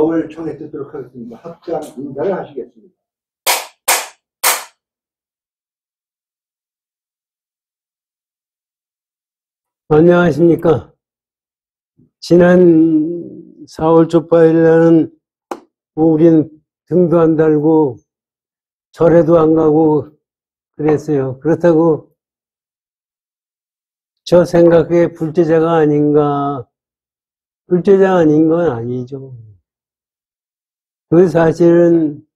법을 청해 듣도록 하겠습니다. 합장 인사를 하시겠습니다. 안녕하십니까. 지난 4월 초파일날은 우린 등도 안 달고 절에도 안 가고 그랬어요. 그렇다고 저 생각에 불제자가 아닌가. 불제자 아닌 건 아니죠. 그 사실은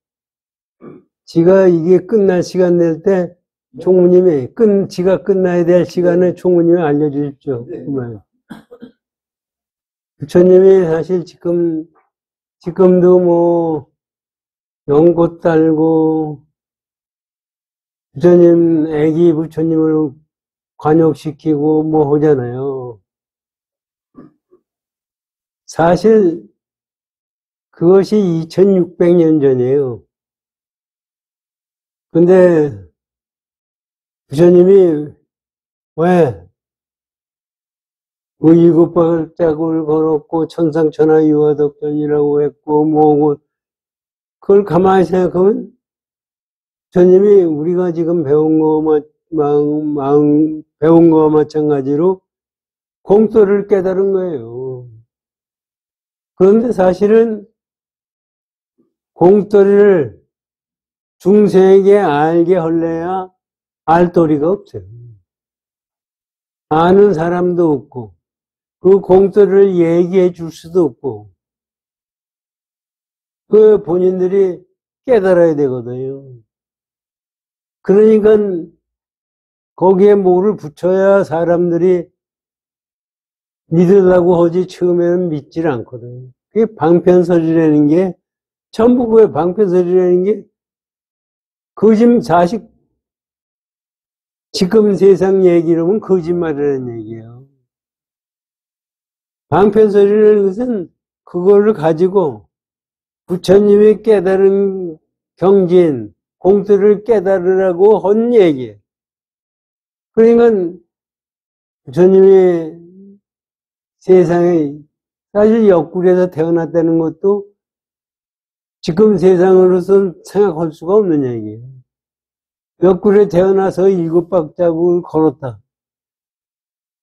지가 이게 끝날 시간 낼 때 총무님이 지가 끝나야 될 시간에 총무님이 알려주십시오. 정말. 부처님이 사실 지금도 뭐 연꽃 달고 부처님 애기 부처님을 관욕시키고 뭐 하잖아요. 사실 그것이 2600년 전이에요. 근데 부처님이 왜 일곱 발자국을 걸었고 천상천하 유화덕전이라고 했고 뭐고 그걸 가만히 생각하면 부처님이 우리가 지금 배운 거와 마찬가지로 공소를 깨달은 거예요. 그런데 사실은 공소리를 중생에게 알게 하려야 알 도리가 없어요. 아는 사람도 없고 그 공소리를 얘기해 줄 수도 없고 그 본인들이 깨달아야 되거든요. 그러니까 거기에 뭐를 붙여야 사람들이 믿으려고 하지 처음에는 믿질 않거든요. 그게 방편설이라는 게 전부 그 방편설이라는 게 지금 세상 얘기로는 거짓말이라는 얘기예요. 방편설이라는 것은 그거를 가지고 부처님이 깨달은 경진, 공들을 깨달으라고 한 얘기예요. 그러니까 부처님이 세상에 사실 옆구리에서 태어났다는 것도 지금 세상으로서는 생각할 수가 없는 얘기예요. 옆구리에 태어나서 일곱 발자국을 걸었다.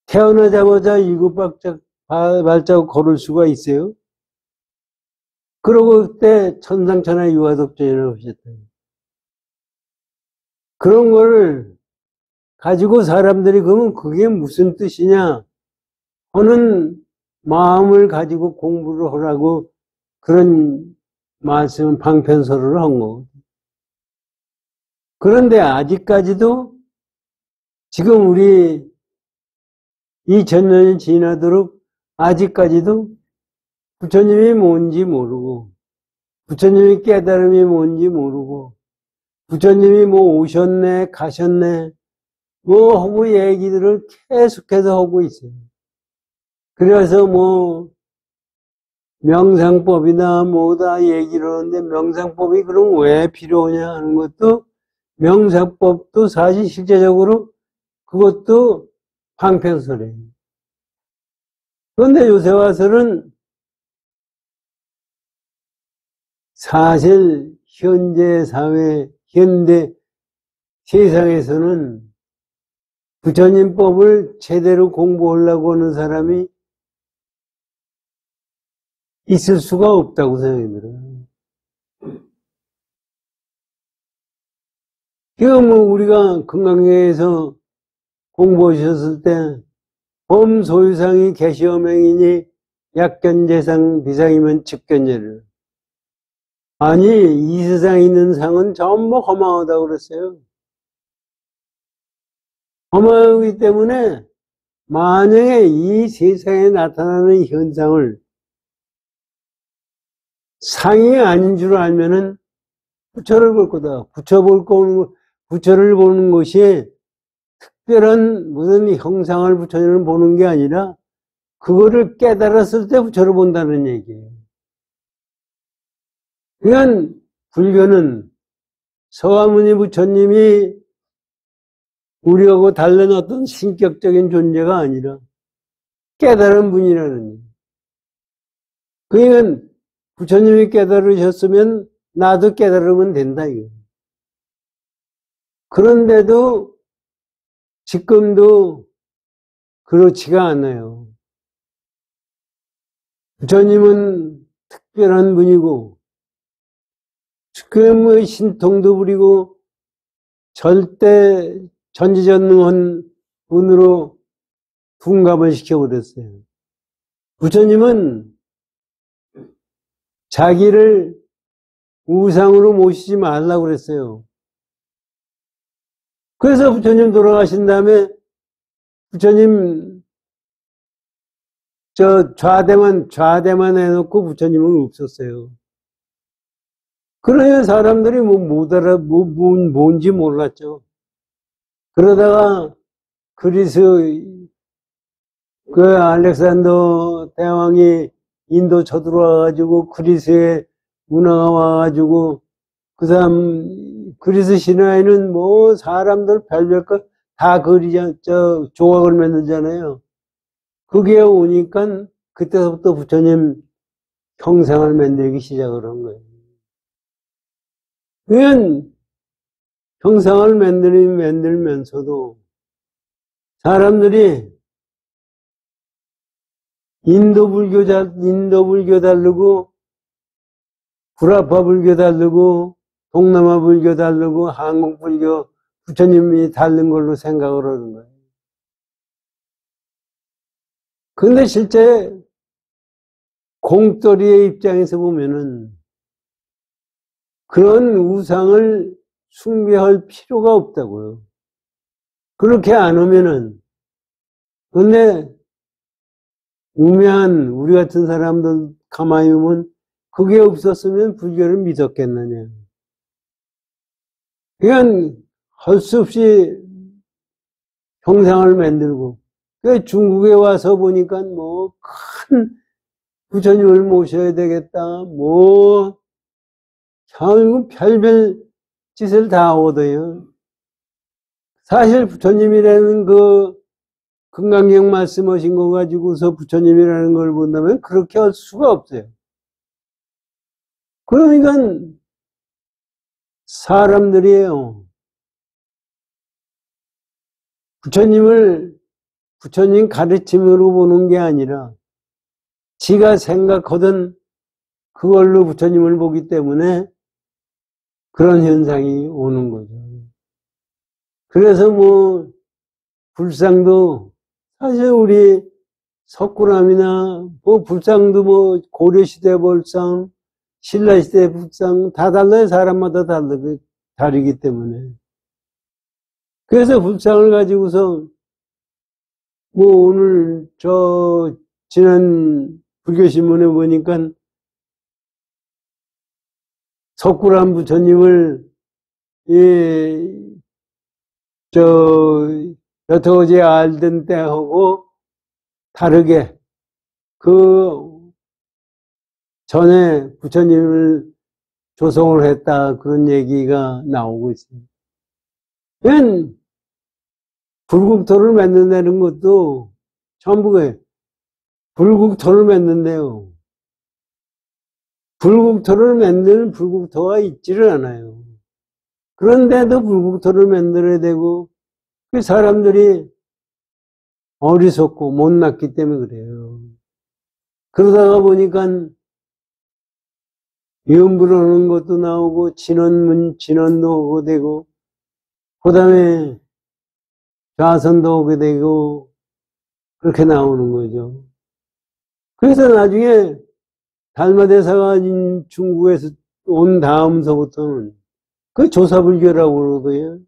태어나자마자 일곱 발자국 걸을 수가 있어요? 그러고 그때 천상천하 유화덕전이라고 하셨다. 그런 거를 가지고 사람들이 그러면 그게 무슨 뜻이냐 하는 마음을 가지고 공부를 하라고 그런 말씀 방편설을 한 거거든요. 그런데 아직까지도 지금 우리 2000년이 지나도록 아직까지도 부처님이 뭔지 모르고 부처님이 깨달음이 뭔지 모르고 부처님이 뭐 오셨네 가셨네 뭐 하고 얘기들을 계속해서 하고 있어요. 그래서 뭐 명상법이나 뭐다 얘기를 하는데 명상법이 그럼 왜 필요하냐 하는 것도 명상법도 사실 실제적으로 그것도 방편설이에요. 그런데 요새 와서는 사실 현재 사회, 현대 세상에서는 부처님법을 제대로 공부하려고 하는 사람이 있을 수가 없다고 생각이 들어요. 지금 뭐 우리가 금강경에서 공부하셨을 때 범소유상이 개시어명이니 약견재상 비상이면 측견재를 아니 이 세상에 있는 상은 전부 허망하다고 그랬어요. 허망하기 때문에 만약에 이 세상에 나타나는 현상을 상이 아닌 줄 알면은 부처를 볼 거다. 부처를 보는 것이 특별한 무슨 형상을 부처님을 보는 게 아니라 그거를 깨달았을 때 부처를 본다는 얘기예요. 그러니까 불교는 서가모니 부처님이 우리하고 다른 어떤 신격적인 존재가 아니라 깨달은 분이라는 얘기예요. 그러니까 부처님이 깨달으셨으면 나도 깨달으면 된다, 이거. 그런데도 지금도 그렇지가 않아요. 부처님은 특별한 분이고, 지금의 신통도 부리고, 절대 전지전능한 분으로 둔갑을 시켜버렸어요. 부처님은 자기를 우상으로 모시지 말라고 그랬어요. 그래서 부처님 돌아가신 다음에 부처님 좌대만 해놓고 부처님은 없었어요. 그러니 사람들이 못 알아, 뭔지 몰랐죠. 그러다가 그리스, 알렉산더 대왕이 인도 쳐들어와가지고 그리스에 문화가 와가지고 그 다음 그리스 신화에는 뭐 사람들 별별 것 다 조각을 만들잖아요. 그게 오니까 그때부터 부처님 형상을 만들기 시작을 한 거예요. 그냥 형상을 만들면서도 사람들이 인도 불교 다르고 구라파 불교 다르고 동남아 불교 다르고 한국 불교 부처님이 다른 걸로 생각을 하는 거예요. 근데 실제 공돌이의 입장에서 보면은 그런 우상을 숭배할 필요가 없다고요. 그렇게 안 하면은, 근데 우매한 우리 같은 사람들 가만히 보면 그게 없었으면 불교를 믿었겠느냐. 그냥 할 수 없이 형상을 만들고, 중국에 와서 보니까 뭐 큰 부처님을 모셔야 되겠다, 뭐 결국 별별 짓을 다 얻어요. 사실 부처님이라는 그 금강경 말씀하신 거 가지고서 부처님이라는 걸 본다면 그렇게 할 수가 없어요. 그러니까 사람들이에요. 부처님 가르침으로 보는 게 아니라 지가 생각하던 그걸로 부처님을 보기 때문에 그런 현상이 오는 거죠. 그래서 뭐 불상도 사실 우리 석굴암이나 뭐 불상도 뭐 고려시대 불상, 신라시대 불상 다 달라요. 사람마다 다르기 때문에. 그래서 불상을 가지고서 뭐 오늘 지난 불교신문에 보니까 석굴암 부처님을 여태까지 알던 때하고 다르게 그 전에 부처님을 조성을 했다 그런 얘기가 나오고 있습니다. 불국토를 만든다는 것도 전부 불국토를 만든대요. 불국토를 만드는 불국토가 있지를 않아요. 그런데도 불국토를 만들어야 되고 그 사람들이 어리석고 못났기 때문에 그래요. 그러다가 보니까 염불하는 것도 나오고 진원도 오게 되고 그 다음에 좌선도 오게 되고 그렇게 나오는 거죠. 그래서 나중에 달마대사가 중국에서 온 다음서부터는 그 조사불교라고 그러고요.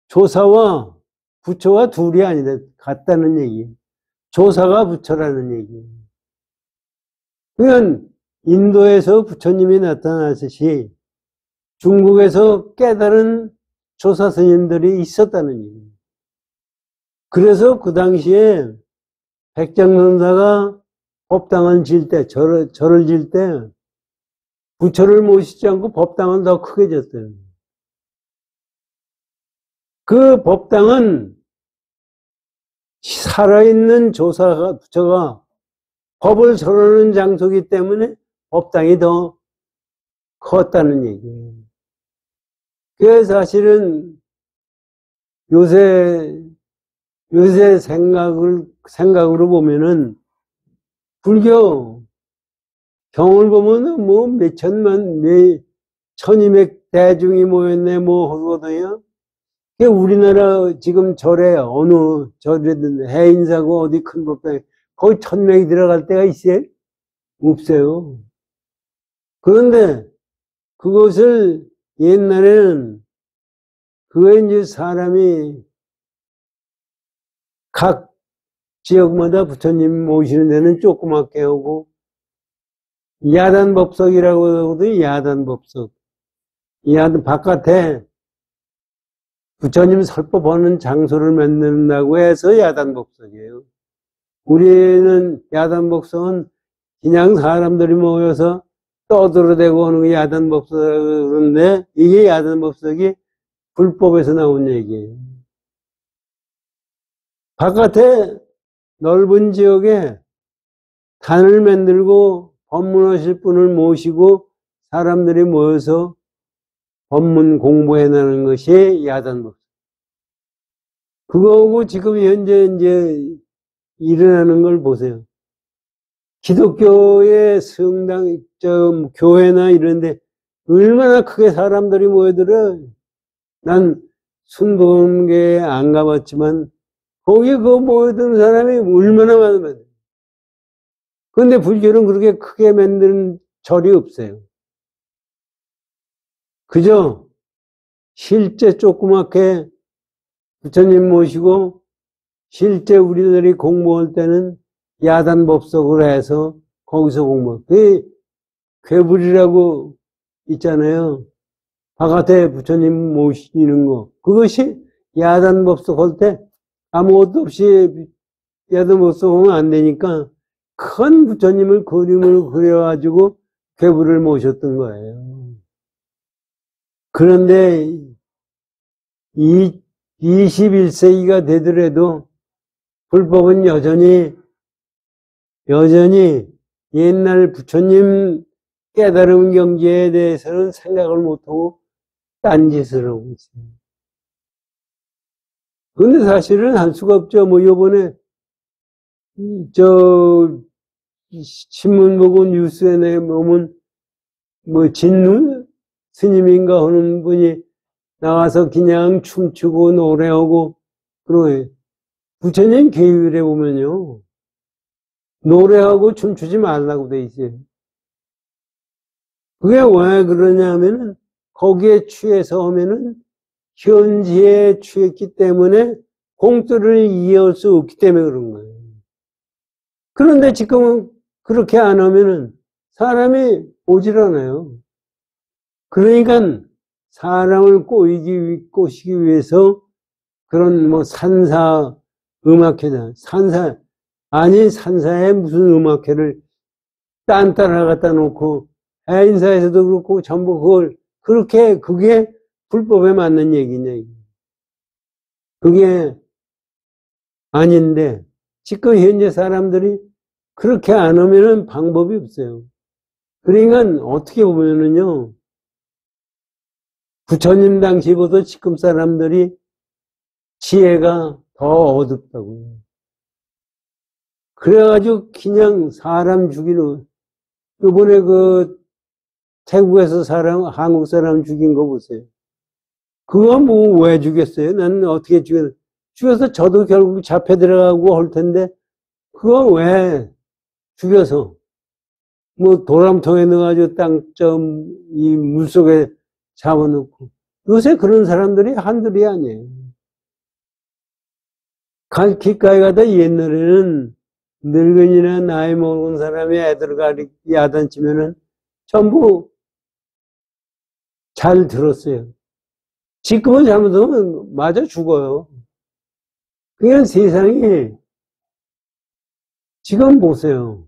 조사와 부처와 둘이 아니다. 같다는 얘기예요. 조사가 부처라는 얘기예요. 그러니까 인도에서 부처님이 나타나듯이 중국에서 깨달은 조사 스님들이 있었다는 얘기예요. 그래서 그 당시에 백장선사가 법당을 질 때, 절을 질 때 부처를 모시지 않고 법당을 더 크게 졌어요. 그 법당은 살아있는 부처가 법을 설하는 장소이기 때문에 법당이 더 컸다는 얘기예요. 그래서 사실은 요새 생각으로 보면은 불교 경을 보면은 뭐 몇천만, 천이백 대중이 모였네, 뭐, 하거든요. 우리나라 지금 절에, 어느 절이든 해인사고 어디 큰 법당에 거의 1000명이 들어갈 때가 있어요? 없어요. 그런데 그것을 옛날에는 그게 이제 사람이 각 지역마다 부처님 모시는 데는 조그맣게 하고 야단법석이라고 하거든요. 야단법석. 야단 바깥에 부처님 설법하는 장소를 만든다고 해서 야단법석이에요. 우리는 야단법석은 그냥 사람들이 모여서 떠들어대고 하는 게 야단법석인데 이게 야단법석이 불법에서 나온 얘기예요. 바깥에 넓은 지역에 단을 만들고 법문하실 분을 모시고 사람들이 모여서 법문 공부해 나가는 것이 야단법석. 그거하고 지금 현재 이제 일어나는 걸 보세요. 기독교의 성당, 교회나 이런데 얼마나 크게 사람들이 모여들어. 난 순복음교회 안 가봤지만 거기에 그 모여드는 사람이 얼마나 많으면. 그런데 불교는 그렇게 크게 만드는 절이 없어요. 그저 실제 조그맣게 부처님 모시고 실제 우리들이 공부할 때는 야단법석을 해서 거기서 공부. 그 괴불이라고 있잖아요. 바깥에 부처님 모시는 거. 그것이 야단법석 할 때 아무것도 없이 야단법석 하면 안 되니까 큰 부처님을 그림을 그려가지고 괴불을 모셨던 거예요. 그런데 21세기가 되더라도 불법은 여전히 옛날 부처님 깨달음 경지에 대해서는 생각을 못하고 딴짓을 하고 있어요. 근데 사실은 할 수가 없죠. 뭐 요번에 신문 보고 뉴스에 보면 뭐 진루 스님인가 하는 분이 나와서 그냥 춤추고 노래하고 그러고 부처님 계율에 보면요 노래하고 춤추지 말라고 돼 있어요. 그게 왜 그러냐면은 거기에 취해서 하면은 현지에 취했기 때문에 공투를 이해할 수 없기 때문에 그런 거예요. 그런데 지금은 그렇게 안 하면은 사람이 오질 않아요. 그러니까 사람을 꼬시기 위해서 그런 뭐 산사 음악회다. 산사에 무슨 음악회를 딴따라 갖다 놓고 해인사에서도 그렇고 전부 그걸 그게 불법에 맞는 얘기냐. 그게 아닌데 지금 현재 사람들이 그렇게 안 하면은 방법이 없어요. 그러니까 어떻게 보면은요 부처님 당시보다 지금 사람들이 지혜가 더 어둡다고요. 그래가지고 그냥 사람 죽이는 이번에 그 태국에서 한국 사람 죽인 거 보세요. 그거 뭐 왜 죽였어요? 나는 어떻게 죽여서 저도 결국 잡혀 들어가고 할 텐데 그거 왜 죽여서 뭐 도람통에 넣어가지고 이 물속에 잡아놓고 요새 그런 사람들이 한둘이 아니에요. 길가에 가다 옛날에는 늙은이나 나이 먹은 사람이 애들 야단치면은 전부 잘 들었어요. 지금은 잘못하면 맞아 죽어요. 그냥 세상이 지금 보세요.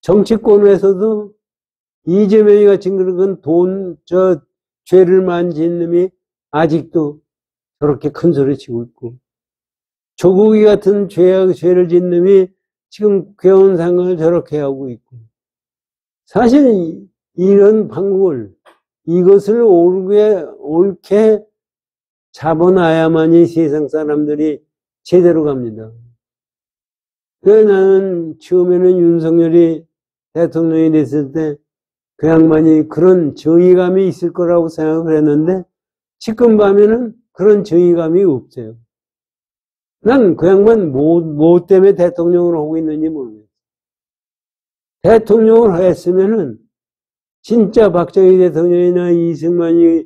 정치권에서도 이재명이 같이 그런 죄를 만진 놈이 아직도 저렇게 큰 소리 치고 있고 조국이 같은 죄를 진 놈이 지금 괴로운 생각을 저렇게 하고 있고. 사실 이런 방법을, 이것을 옳게 잡아놔야만이 세상 사람들이 제대로 갑니다. 그래서 나는 처음에는 윤석열이 대통령이 됐을 때 그 양반이 그런 정의감이 있을 거라고 생각을 했는데 지금 보면은 그런 정의감이 없어요. 난 그 양반 뭐 때문에 대통령을 하고 있는지 모르겠어요. 대통령을 했으면은 진짜 박정희 대통령이나 이승만이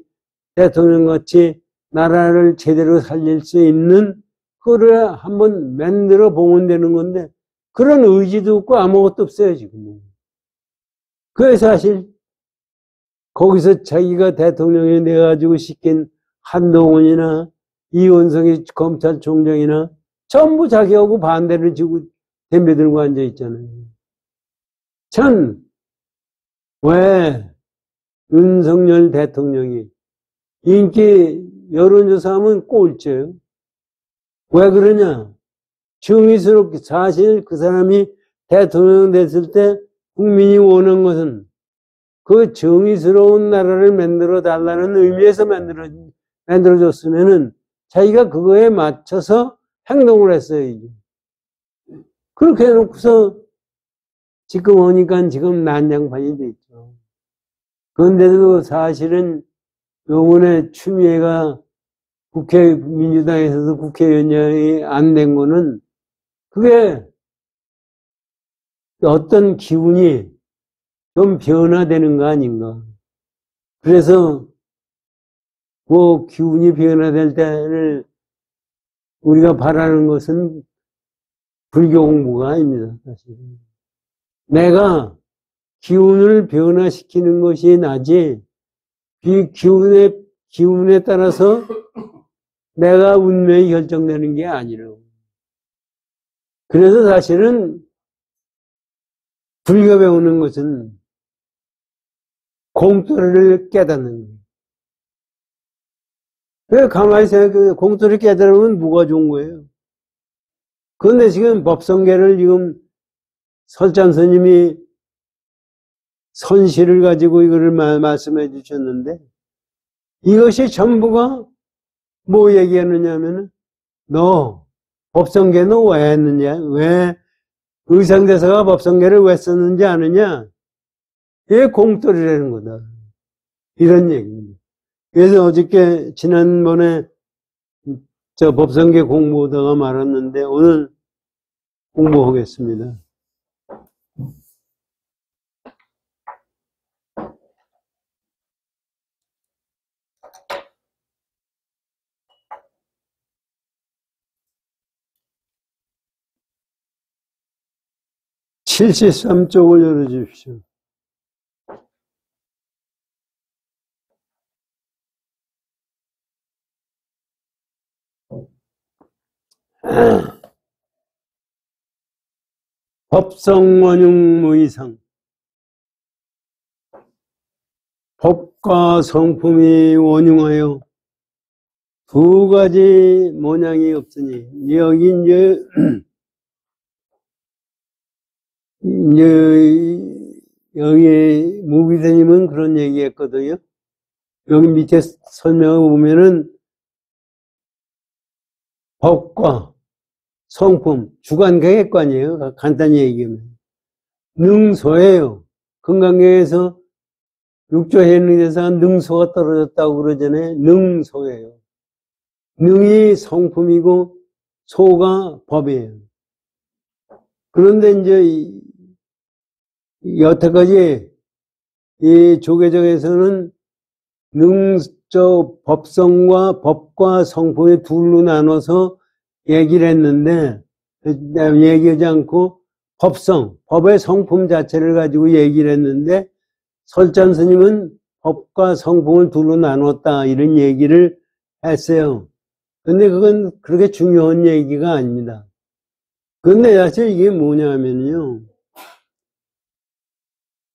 대통령 같이 나라를 제대로 살릴 수 있는 그거를 한번 만들어 보면 되는 건데 그런 의지도 없고 아무것도 없어요 지금. 그래서 사실 거기서 자기가 대통령이 돼가지고 시킨 한동훈이나 이원석이 검찰총장이나 전부 자기하고 반대를 지고 덤벼들고 앉아 있잖아요. 전 왜 윤석열 대통령이 인기 여론조사하면 꼴찌예요. 왜 그러냐? 정의스럽게 사실 그 사람이 대통령 됐을 때 국민이 원한 것은 그 정의스러운 나라를 만들어 달라는 의미에서 만들어줬으면은 자기가 그거에 맞춰서 행동을 했어요. 그렇게 해놓고서 지금 오니까 지금 난장판이 돼 있죠. 그런데도 사실은 요번에 추미애가 민주당에서도 국회의원이 안 된 거는 그게 어떤 기운이 좀 변화되는 거 아닌가. 그래서 그 기운이 변화될 때를 우리가 바라는 것은 불교 공부가 아닙니다. 사실은. 내가 기운을 변화시키는 것이 나지 기운에 따라서 내가 운명이 결정되는 게 아니라고. 그래서 사실은 불교 배우는 것은 공터를 깨닫는 거예요. 왜 가만히 생각해 공터를 깨달으면 뭐가 좋은 거예요? 그런데 지금 법성계를 지금 설찬 스님이 선시를 가지고 이거를 말씀해 주셨는데 이것이 전부가 뭐 얘기하느냐 하면은 너 법성계 너 왜 했느냐? 왜 의상대사가 법성계를 왜 썼는지 아느냐? 이게 공돌이라는 거다. 이런 얘기입니다. 그래서 어저께 지난번에 저 법성계 공부하다가 말았는데 오늘 공부하겠습니다. (73쪽을) 열어주십시오. 법성원흉무이상 법과 성품이 원흉하여 두 가지 모양이 없으니 여기 여기 무비스님은 그런 얘기했거든요. 여기 밑에 설명을 보면은 법과 성품, 주관계획관이에요. 간단히 얘기하면. 능소예요. 금강경에서 육조 해능대사가 능소가 떨어졌다고 그러잖아요. 능소예요. 능이 성품이고 소가 법이에요. 그런데 이제 여태까지 이 조계적에서는 법성과 법과 성품의 둘로 나눠서 얘기를 했는데, 얘기하지 않고 법성, 법의 성품 자체를 가지고 얘기를 했는데, 설찬 스님은 법과 성품을 둘로 나눴다, 이런 얘기를 했어요. 근데 그건 그렇게 중요한 얘기가 아닙니다. 근데 사실 이게 뭐냐면요.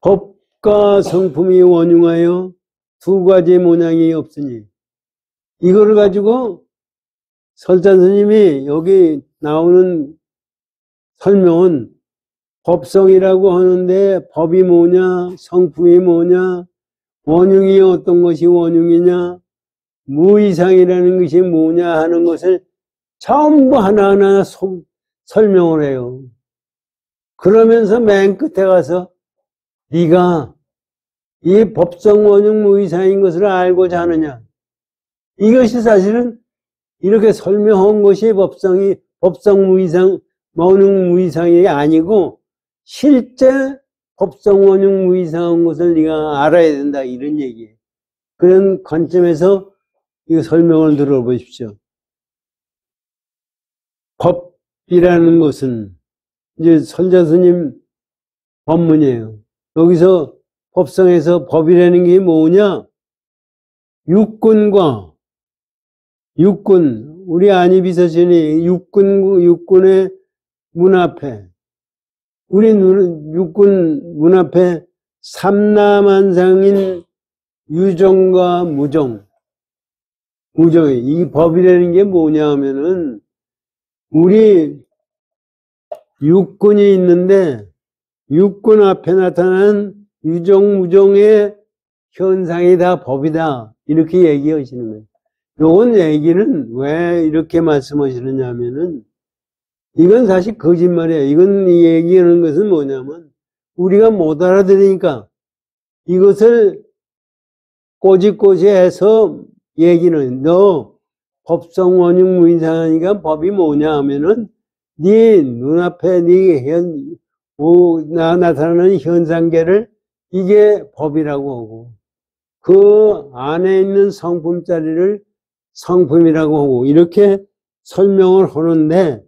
법과 성품이 원흉하여 두 가지 모양이 없으니 이거를 가지고 설찬 스님이 여기 나오는 설명은 법성이라고 하는데 법이 뭐냐, 성품이 뭐냐, 원흉이 어떤 것이 원흉이냐, 무이상이라는 것이 뭐냐 하는 것을 전부 하나하나 설명을 해요. 그러면서 맨 끝에 가서 네가 이 법성 원흉 무이상인 것을 알고자 하느냐. 이것이 사실은 이렇게 설명한 것이 법성 무이상, 원흉 무이상이 아니고 실제 법성 원흉 무이상한 것을 네가 알아야 된다. 이런 얘기예요. 그런 관점에서 이 설명을 들어보십시오. 법이라는 것은 이제 선자스님 법문이에요. 여기서 법성에서 법이라는 게 뭐냐? 육군과 육군, 우리 안이비서신이 육군의 문 앞에, 우리 육군 문 앞에 삼라만상인 유정과 무정, 이 법이라는 게 뭐냐 하면은 우리 육군이 있는데 육군 앞에 나타난 유정, 무정의 현상이 다 법이다. 이렇게 얘기하시는 거예요. 요건 얘기는 왜 이렇게 말씀하시느냐 하면은 이건 사실 거짓말이에요. 이건 이 얘기하는 것은 뭐냐면 우리가 못 알아들으니까 이것을 꼬집꼬집 해서 얘기는 너 법성 원흉 무이상하니까 법이 뭐냐 하면은 네 눈앞에 나타나는 현상계를 이게 법이라고 하고 그 안에 있는 성품자리를 성품이라고 하고 이렇게 설명을 하는데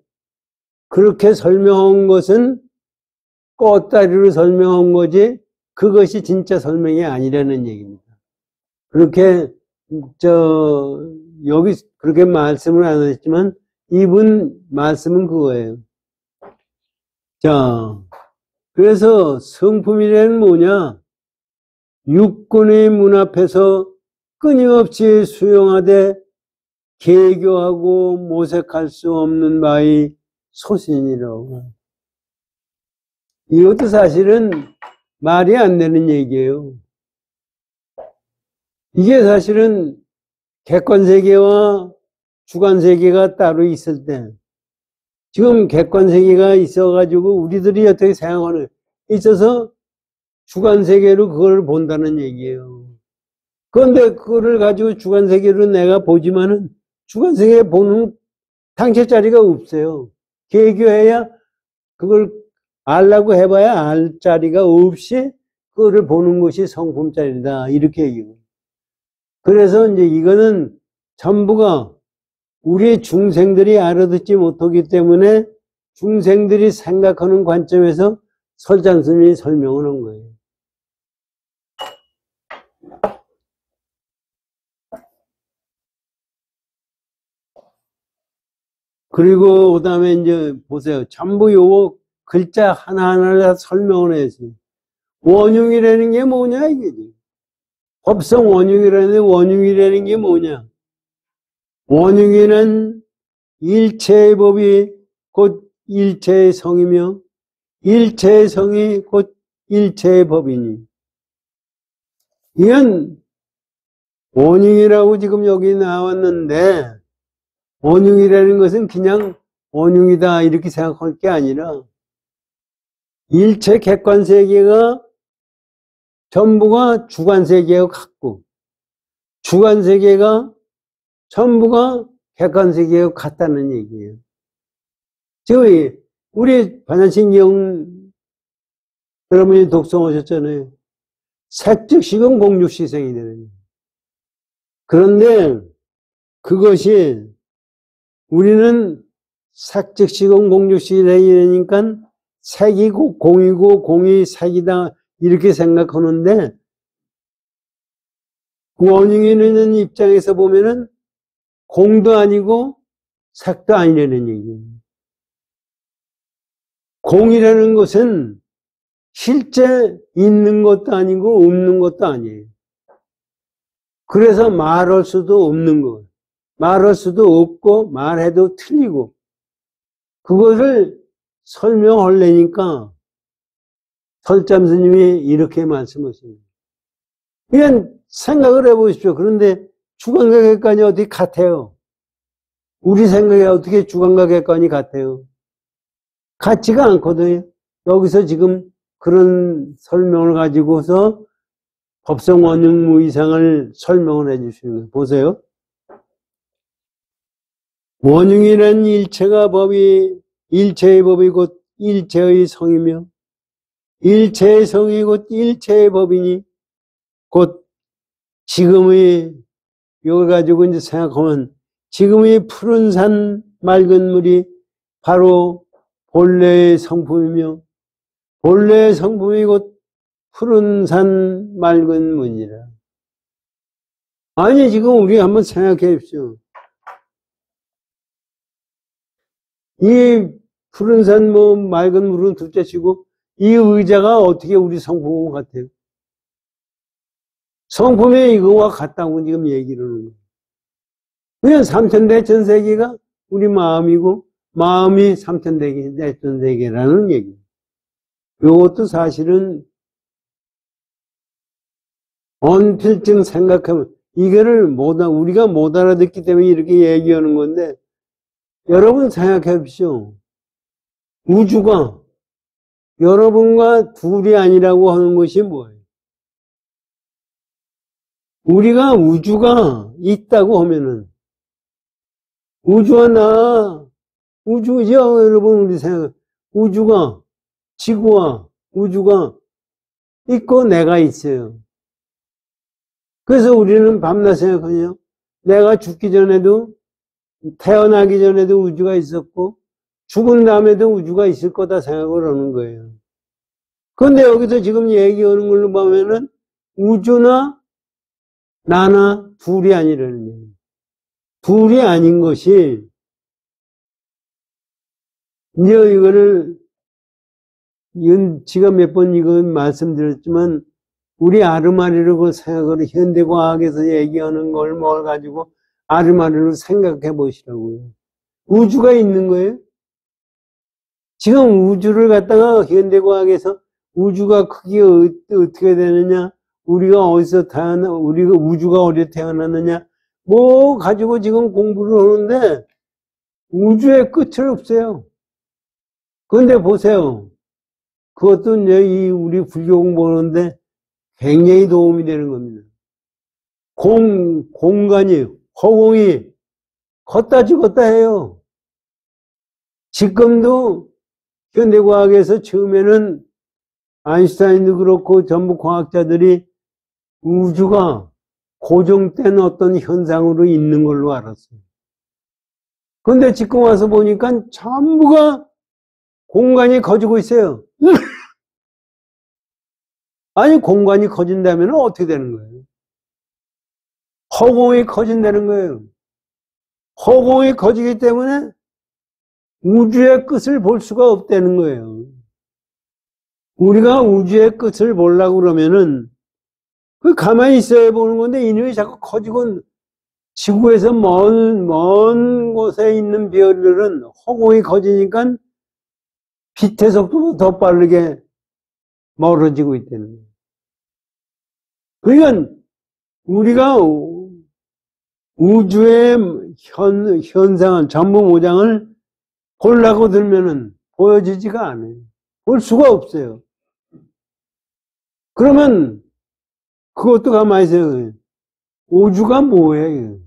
그렇게 설명한 것은 꽃다리로 설명한 거지 그것이 진짜 설명이 아니라는 얘기입니다. 그렇게 여기 그렇게 말씀을 안 하셨지만 이분 말씀은 그거예요. 자, 그래서 성품이라는 뭐냐? 육군의 문 앞에서 끊임없이 수용하되 개교하고 모색할 수 없는 바의 소신이라고. 이것도 사실은 말이 안 되는 얘기예요. 이게 사실은 객관세계와 주관세계가 따로 있을 때 지금 객관세계가 있어가지고 우리들이 어떻게 생각하는 있어서 주관세계로 그걸 본다는 얘기예요. 그런데 그거를 가지고 주관세계로 내가 보지만은 주관세계 보는 당체자리가 없어요. 개교해야 그걸 알라고 해봐야 알 자리가 없이 그거를 보는 것이 성품자리다. 이렇게 얘기해요. 그래서 이제 이거는 전부가 우리 중생들이 알아듣지 못하기 때문에 중생들이 생각하는 관점에서 설장스님이 설명을 한 거예요. 그리고 그 다음에 이제 보세요. 전부 요거 글자 하나하나를 다 설명을 했어요. 원흉이라는 게 뭐냐, 이게. 법성 원흉이라는 게 뭐냐. 원흉이는 일체의 법이 곧 일체의 성이며, 일체의 성이 곧 일체의 법이니. 이건 원흉이라고 지금 여기 나왔는데, 원흉이라는 것은 그냥 원흉이다 이렇게 생각할 게 아니라 일체 객관세계가 전부가 주관세계하고 같고 주관세계가 전부가 객관세계하고 같다는 얘기예요. 지금 우리 반야신경 여러분이 독송하셨잖아요. 색즉시금 공육시생이 되는 거예요. 그런데 그것이 우리는 색즉시금 공육시생이 되니까 색이 공이고 공이 색이다 이렇게 생각하는데 원흉이 있는 입장에서 보면은 공도 아니고 색도 아니라는 얘기예요. 공이라는 것은 실제 있는 것도 아니고 없는 것도 아니에요. 그래서 말할 수도 없는 것. 말할 수도 없고 말해도 틀리고 그것을 설명하려니까 설잠 스님이 이렇게 말씀하십니다. 그냥 생각을 해보십시오. 그런데 주관과 객관이 어떻게 같아요? 우리 생각에 어떻게 주관과 객관이 같아요? 같지가 않거든요. 여기서 지금 그런 설명을 가지고서 법성 원흉무 이상을 설명을 해주시는 거예요. 보세요. 원흉이란 일체의 법이 곧 일체의 성이며, 일체의 성이 곧 일체의 법이니, 곧 지금의, 이걸 가지고 이제 생각하면, 지금의 푸른 산 맑은 물이 바로 본래의 성품이며, 본래의 성품이 곧 푸른 산 맑은 물이라. 아니, 지금 우리 한번 생각해 보십시오. 이 푸른 산 맑은 물은 둘째치고, 이 의자가 어떻게 우리 성품 같아요? 성품이 이거와 같다고 지금 얘기를 하는 거예요. 그냥 삼천대천세계가 우리 마음이고, 마음이 삼천대천세계라는 얘기예요. 이것도 사실은 언필증 생각하면, 이거를 우리가 못 알아듣기 때문에 이렇게 얘기하는 건데, 여러분 생각해 보십시오. 우주가 여러분과 둘이 아니라고 하는 것이 뭐예요? 우리가 우주가 있다고 하면은, 우주죠, 여러분, 우리 생각, 우주가, 지구와 우주가 있고 내가 있어요. 그래서 우리는 밤낮 생각하냐? 내가 죽기 전에도, 태어나기 전에도 우주가 있었고, 죽은 다음에도 우주가 있을 거다 생각을 하는 거예요. 그런데 여기서 지금 얘기하는 걸로 보면은, 우주나 나나 둘이 아니라는 얘기예요. 둘이 아닌 것이, 이제 이거를, 지가 몇 번 이거 말씀드렸지만, 우리 아르마리로 생각을 현대과학에서 얘기하는 걸 뭘 가지고 아르마리로 생각해 보시라고요. 우주가 있는 거예요. 지금 우주를 갖다가 현대과학에서 우주가 크기가 어떻게 되느냐, 우리가 어디서 우리가 우주가 어디에 태어났느냐, 뭐 가지고 지금 공부를 하는데 우주의 끝을 없어요. 그런데 보세요. 그것도 이제 우리 불교 공부하는데 굉장히 도움이 되는 겁니다. 공간이, 허공이 걷다 죽었다 해요. 지금도 현대과학에서 처음에는 아인슈타인도 그렇고 전부 과학자들이 우주가 고정된 어떤 현상으로 있는 걸로 알았어요. 그런데 지금 와서 보니까 전부가 공간이 커지고 있어요. 아니, 공간이 커진다면 어떻게 되는 거예요? 허공이 커진다는 거예요. 허공이 커지기 때문에 우주의 끝을 볼 수가 없다는 거예요. 우리가 우주의 끝을 보려고 그러면은, 가만히 있어야 보는 건데, 이놈이 자꾸 커지고, 지구에서 먼 곳에 있는 별들은 허공이 커지니까 빛의 속도도 더 빠르게 멀어지고 있다는 거예요. 그러니까 우리가 우주의 현상을, 전부 모장을 보려고 들면은 보여지지가 않아요. 볼 수가 없어요. 그러면 그것도 가만히 있어요. 우주가 뭐예요?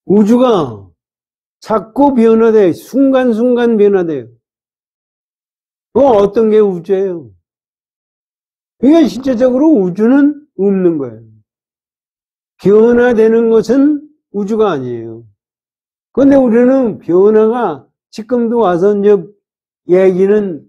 우주가 자꾸 변화돼요. 순간순간 변화돼요. 어떤 게 우주예요? 그러니까 실제적으로 우주는 없는 거예요. 변화되는 것은 우주가 아니에요. 그런데 우리는 변화가 지금도 와서 이제 얘기는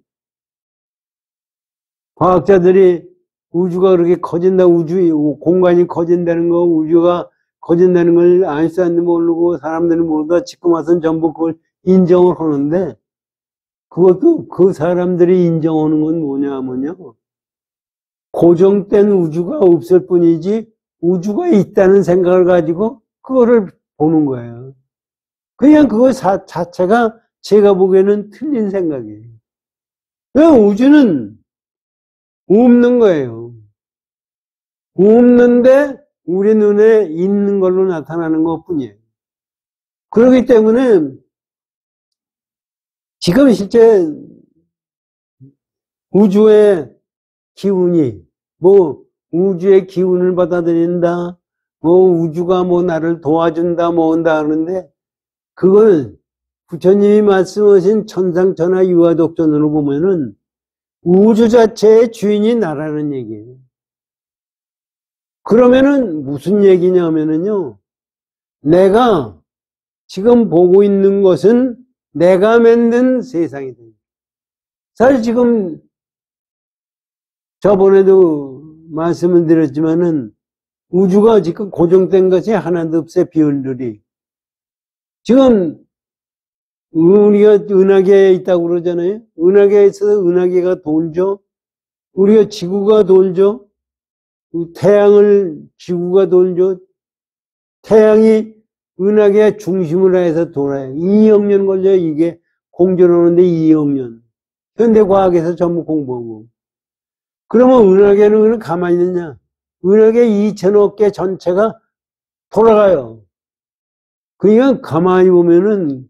과학자들이 우주가 그렇게 커진다, 공간이 커진다는 거, 우주가 커진다는 걸 아인슈타인도 모르고 사람들은 모르다 지금 와서는 전부 그걸 인정을 하는데, 그것도 그 사람들이 인정하는 건 뭐냐면요. 고정된 우주가 없을 뿐이지 우주가 있다는 생각을 가지고 그거를 보는 거예요. 그냥 그거 자체가 제가 보기에는 틀린 생각이에요. 왜 우주는 없는 거예요. 없는데 우리 눈에 있는 걸로 나타나는 것뿐이에요. 그렇기 때문에 지금 실제 우주의 기운이 뭐 우주의 기운을 받아들인다, 뭐 우주가 뭐 나를 도와준다, 뭐 온다 하는데 그걸 부처님이 말씀하신 천상천하 유화독전으로 보면은 우주 자체의 주인이 나라는 얘기예요. 그러면은 무슨 얘기냐면은요, 내가 지금 보고 있는 것은 내가 만든 세상이다. 사실 지금 저번에도 말씀을 드렸지만은 우주가 지금 고정된 것이 하나도 없어요. 비율들이. 지금 우리가 은하계에 있다고 그러잖아요. 은하계에 있어서 은하계가 돌죠. 우리가 지구가 돌죠. 태양을 지구가 돌죠. 태양이 은하계 중심으로 해서 돌아요. 2억 년 걸려요. 이게 공전하는데 2억 년. 현대과학에서 전부 공부하고. 그러면 은하계는 가만히 있느냐? 은하계 2천억 개 전체가 돌아가요. 그러니까 가만히 보면은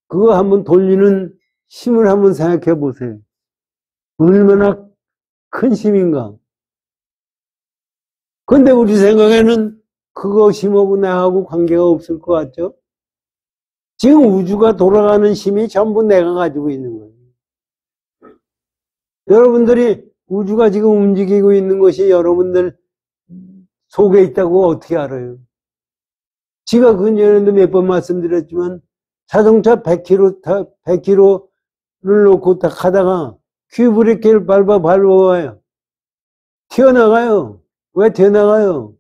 그거 한번 돌리는 힘을 한번 생각해 보세요. 얼마나 큰 힘인가. 근데 우리 생각에는 그거 힘하고 나하고 관계가 없을 것 같죠? 지금 우주가 돌아가는 힘이 전부 내가 가지고 있는 거예요. 여러분들이 우주가 지금 움직이고 있는 것이 여러분들 속에 있다고 어떻게 알아요? 제가 그전에도 몇 번 말씀드렸지만 자동차 100km를 놓고 딱 하다가 큐브레이크를 밟아봐요. 튀어나가요. 왜 튀어나가요?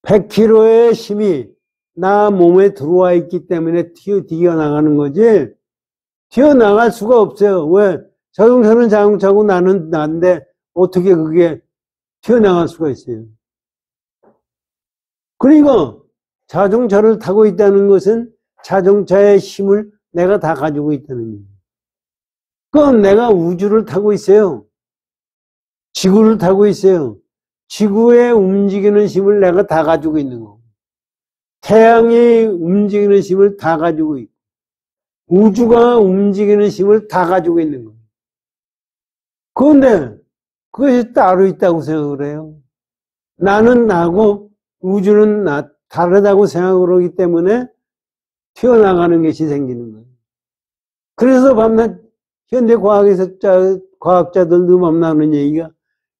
100km의 힘이 나 몸에 들어와 있기 때문에 튀어나가는 거지, 튀어나갈 수가 없어요. 왜? 자동차는 자동차고 나는 난데 어떻게 그게 튀어나갈 수가 있어요? 그러니까 자동차를 타고 있다는 것은 자동차의 힘을 내가 다 가지고 있다는 얘기예요. 그럼 내가 우주를 타고 있어요. 지구를 타고 있어요. 지구에 움직이는 힘을 내가 다 가지고 있는 거고, 태양이 움직이는 힘을 다 가지고 있고, 우주가 움직이는 힘을 다 가지고 있는 거예요. 그런데 그것이 따로 있다고 생각을 해요. 나는 나고 우주는 다르다고 생각을 하기 때문에 튀어나가는 것이 생기는 거예요. 그래서 밤낮 현대 과학자들도 밤나는 얘기가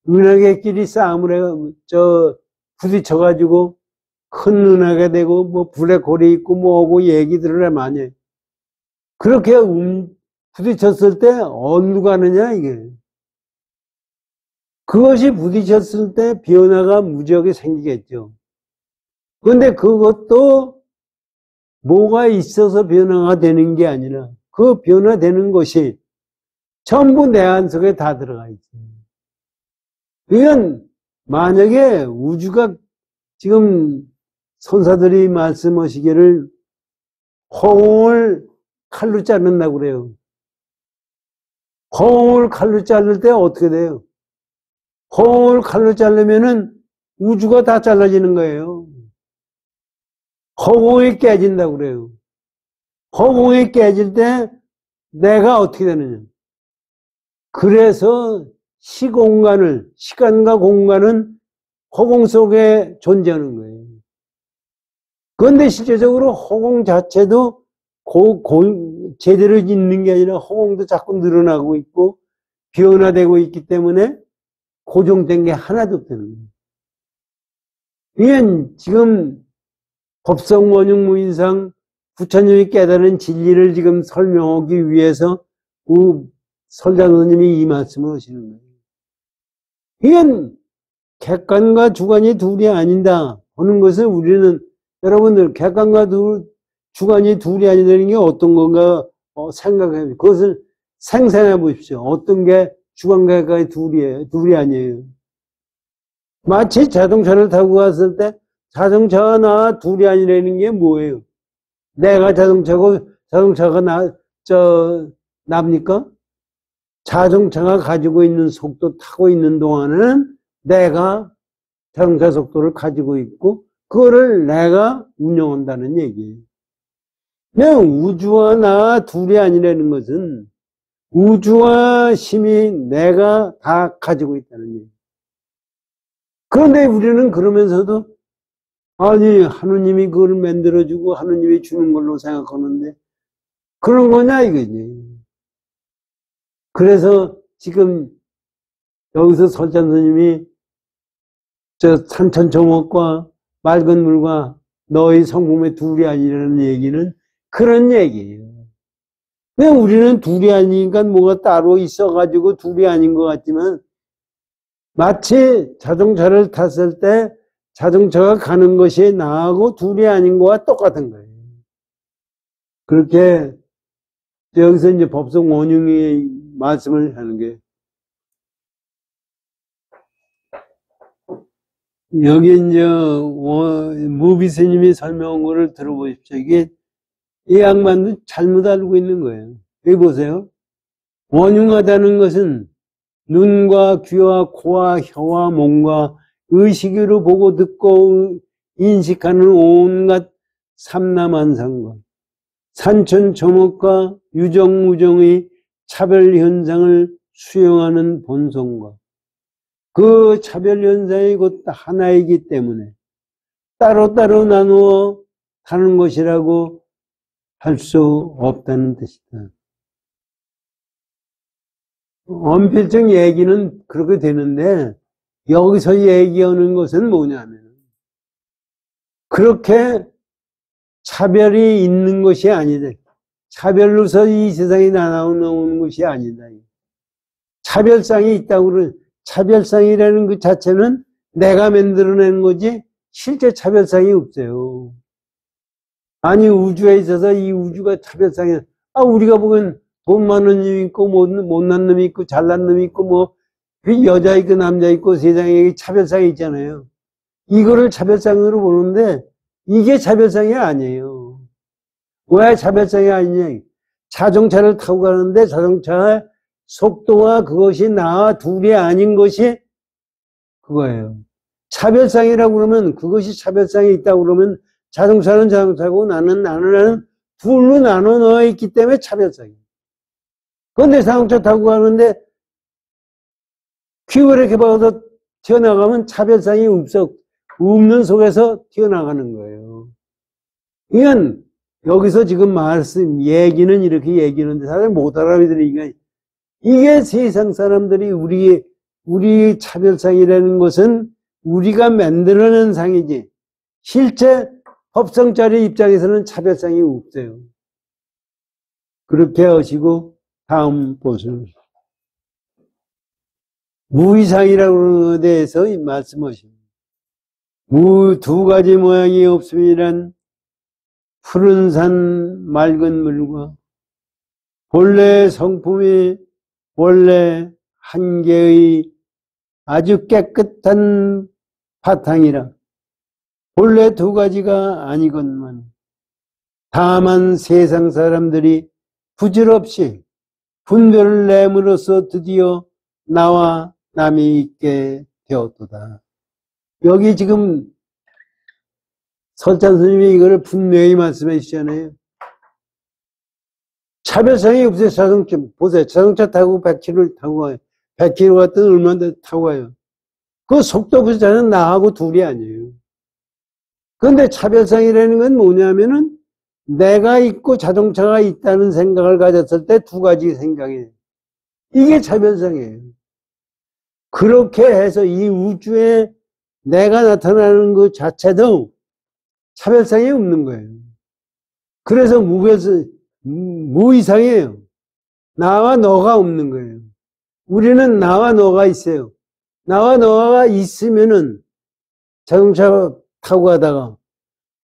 은하계끼리 싸움을 해서 부딪혀가지고 큰 은하가 되고 뭐 블랙홀이 있고 뭐하고 얘기들을 많이 해요. 그렇게 부딪혔을 때 어디로 가느냐 이게. 그것이 부딪혔을 때 변화가 무지하게 생기겠죠. 그런데 그것도 뭐가 있어서 변화가 되는 게 아니라 그 변화되는 것이 전부 내 안 속에 다 들어가 있어요. 그러니까 만약에 우주가 지금 선사들이 말씀하시기를 허공을 칼로 자른다고 그래요. 허공을 칼로 자를 때 어떻게 돼요? 허공을 칼로 자르면은 우주가 다 잘라지는 거예요. 허공이 깨진다고 그래요. 허공이 깨질 때 내가 어떻게 되느냐. 그래서 시간과 공간은 허공 속에 존재하는 거예요. 그런데 실제적으로 허공 자체도 제대로 있는 게 아니라 허공도 자꾸 늘어나고 있고 변화되고 있기 때문에 고정된 게 하나도 없다는 거예요. 이게 지금 법성원흉무인상 부처님이 깨달은 진리를 지금 설명하기 위해서 설자도님이 이 말씀을 하시는 거예요. 이건 객관과 주관이 둘이 아니다 하는 것을 우리는, 여러분들 객관과 주관이 둘이 아니다는 게 어떤 건가 생각해, 그것을 생생해 보십시오. 어떤 게 주관과 객관이 둘이 아니에요. 마치 자동차를 타고 갔을 때 자동차가 나 둘이 아니라는 게 뭐예요? 내가 자동차고 자동차가 납니까? 자동차가 가지고 있는 속도 타고 있는 동안은 내가 자동차 속도를 가지고 있고 그거를 내가 운영한다는 얘기예요. 그냥 우주와 나 둘이 아니라는 것은 우주와 힘이 내가 다 가지고 있다는 얘기예요. 그런데 우리는 그러면서도 아니 하느님이 그걸 만들어주고 하느님이 주는 걸로 생각하는데 그런 거냐 이거지. 그래서 지금 여기서 설찬 스님이 저 산천초목과 맑은 물과 너희 성품의 둘이 아니라는 얘기는 그런 얘기예요. 그냥 우리는 둘이 아니니까 뭐가 따로 있어가지고 둘이 아닌 것 같지만 마치 자동차를 탔을 때 자동차가 가는 것이 나하고 둘이 아닌 거와 똑같은 거예요. 그렇게 여기서 이제 법성 원흉이 말씀을 하는 게 여기 이제 무비 스님이 설명한 거를 들어보십시오. 이게 이 양반도 잘못 알고 있는 거예요. 여기 보세요. 원흉하다는 것은 눈과 귀와 코와 혀와 몸과 의식으로 보고 듣고 인식하는 온갖 삼라만상과 산천초목과 유정무정의 차별 현상을 수용하는 본성과 그 차별 현상이 곧 하나이기 때문에 따로따로 나누어 하는 것이라고 할 수 없다는 뜻이다. 엄필적 얘기는 그렇게 되는데 여기서 얘기하는 것은 뭐냐면 그렇게 차별이 있는 것이 아니다. 차별로서 이 세상에 나오는 것이 아니다. 차별상이 있다고 그러는 차별상이라는 그 자체는 내가 만들어낸 거지 실제 차별상이 없어요. 아니 우주에 있어서 이 우주가 차별상이야. 우리가 보면 돈 많은 놈이 있고 못난 놈이 있고 잘난 놈이 있고 뭐 그 여자 있고 남자 있고 세상에 차별상이 있잖아요. 이거를 차별상으로 보는데 이게 차별상이 아니에요. 왜 차별상이 아니냐? 자동차를 타고 가는데 자동차의 속도와 그것이 나와 둘이 아닌 것이 그거예요. 차별상이라고 그러면 그것이 차별상이 있다고 그러면 자동차는 자동차고 나는 둘로 나눠 넣어 있기 때문에 차별상이에요. 그런데 자동차 타고 가는데 귀를 이렇게 봐서 튀어나가면 차별상이 없는 속에서 튀어나가는 거예요. 이건 여기서 지금 얘기는 이렇게 얘기하는데 사람이 못 알아들으니까 이게 세상 사람들이 우리 차별상이라는 것은 우리가 만들어낸 상이지 실제 법성자리 입장에서는 차별상이 없어요. 그렇게 하시고 다음 보시면 무의상이라고 하는 데 대해서 말씀하십니다. 두 가지 모양이 없음이란 푸른 산 맑은 물과 본래 성품이 원래 한 개의 아주 깨끗한 바탕이라 본래 두 가지가 아니건만 다만 세상 사람들이 부질없이 분별을 내므로써 드디어 나와 남이 있게 되었도다. 여기 지금 설찬 스님이 이거를 분명히 말씀해 주시잖아요. 차별성이 없어요. 자동차 보세요. 자동차 타고 100km를 타고 가요. 100km 같은 얼마나 타고 가요. 그 속도 그 자는 나하고 둘이 아니에요. 그런데 차별성이라는 건 뭐냐면은 내가 있고 자동차가 있다는 생각을 가졌을 때 두 가지 생각이에요. 이게 차별성이에요. 그렇게 해서 이 우주에 내가 나타나는 것 자체도 차별성이 없는 거예요. 그래서 무이상이에요. 나와 너가 없는 거예요. 우리는 나와 너가 있어요. 나와 너가 있으면은 자동차 타고 가다가